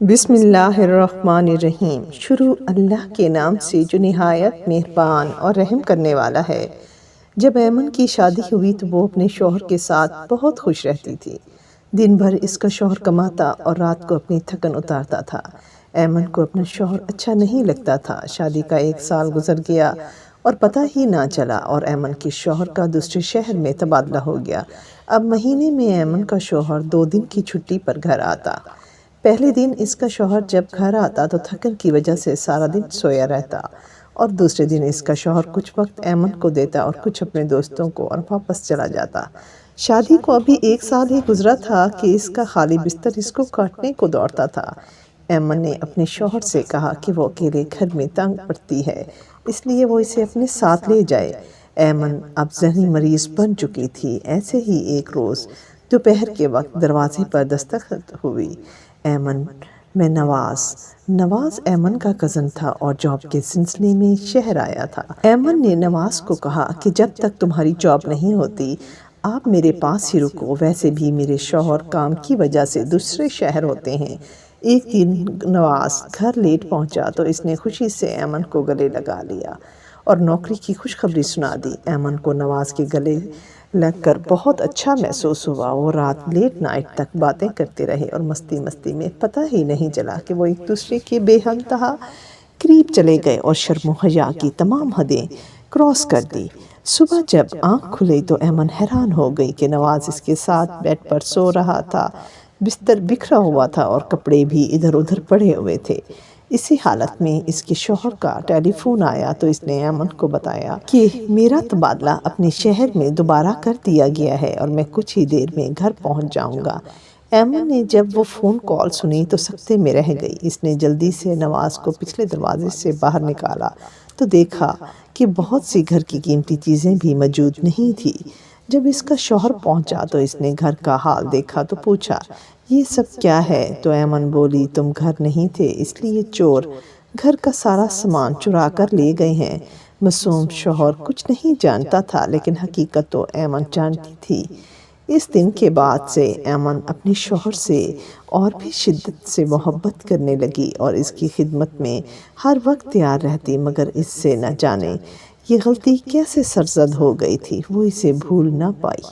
بسم اللہ الرحمن الرحیم۔ شروع اللہ کے نام سے جو نہایت مہربان اور رحم کرنے والا ہے۔ جب ایمن کی شادی ہوئی تو وہ اپنے شوہر کے ساتھ بہت خوش رہتی تھی۔ دن بھر اس کا شوہر کماتا اور رات کو اپنی تھکن اتارتا تھا۔ ایمن کو اپنا شوہر اچھا نہیں لگتا تھا۔ شادی کا 1 سال گزر گیا اور پتہ ہی نہ چلا اور ایمن کے شوہر کا دوسرے شہر میں تبادلہ ہو گیا۔ اب مہینے میں ایمن کا شوہر 2 دن کی چھٹی پر گھر آتا۔ پہلے دن اس کا شوہر جب گھر آتا تو تھکن کی وجہ سے سارا دن سویا رہتا اور دوسرے دن اس کا شوہر کچھ وقت ایمن کو دیتا اور کچھ اپنے دوستوں کو اور واپس چلا جاتا۔ شادی کو ابھی 1 سال ہی گزرا تھا کہ اس کا خالی بستر اس کو کاٹنے کو دوڑتا تھا۔ ایمن نے اپنے شوہر سے کہا کہ وہ اکیلے گھر میں تنگ پڑتی ہے، اس لیے وہ اسے اپنے ساتھ لے جائے۔ ایمن اب ذہنی مریض بن چکی تھی۔ ایسے ہی ایک روز دوپہر کے وقت دروازے پر دستک ہوئی۔ ایمن میں نواز ایمن کا کزن تھا اور جاب کے سلسلے میں شہر آیا تھا۔ ایمن نے نواز کو کہا کہ جب تک تمہاری جاب نہیں ہوتی آپ میرے پاس ہی رکو، ویسے بھی میرے شوہر کام کی وجہ سے دوسرے شہر ہوتے ہیں۔ ایک دن نواز گھر لیٹ پہنچا تو اس نے خوشی سے ایمن کو گلے لگا لیا اور نوکری کی خوشخبری سنا دی۔ ایمن کو نواز کے گلے لگ کر بہت اچھا محسوس ہوا۔ وہ رات لیٹ نائٹ تک باتیں کرتے رہے اور مستی میں پتہ ہی نہیں چلا کہ وہ ایک دوسرے کے بے انتہا قریب چلے گئے اور شرم و حیا کی تمام حدیں کراس کر دی۔ صبح جب آنکھ کھلی تو ایمن حیران ہو گئی کہ نواز اس کے ساتھ بیڈ پر سو رہا تھا۔ بستر بکھرا ہوا تھا اور کپڑے بھی ادھر ادھر پڑے ہوئے تھے۔ اسی حالت میں اس کے شوہر کا ٹیلی فون آیا تو اس نے ایمن کو بتایا کہ میرا تبادلہ اپنے شہر میں دوبارہ کر دیا گیا ہے اور میں کچھ ہی دیر میں گھر پہنچ جاؤں گا۔ ایمن نے جب وہ فون کال سنی تو سکتے میں رہ گئی۔ اس نے جلدی سے نواز کو پچھلے دروازے سے باہر نکالا تو دیکھا کہ بہت سی گھر کی قیمتی چیزیں بھی موجود نہیں تھی۔ جب اس کا شوہر پہنچا تو اس نے گھر کا حال دیکھا تو پوچھا یہ سب کیا ہے؟ تو ایمن بولی تم گھر نہیں تھے اس لیے چور گھر کا سارا سامان چرا کر لے گئے ہیں۔ معصوم شوہر کچھ نہیں جانتا تھا لیکن حقیقت تو ایمن جانتی تھی۔ اس دن کے بعد سے ایمن اپنے شوہر سے اور بھی شدت سے محبت کرنے لگی اور اس کی خدمت میں ہر وقت تیار رہتی، مگر اس سے نہ جانے یہ غلطی کیسے سرزد ہو گئی تھی، وہ اسے بھول نہ پائی۔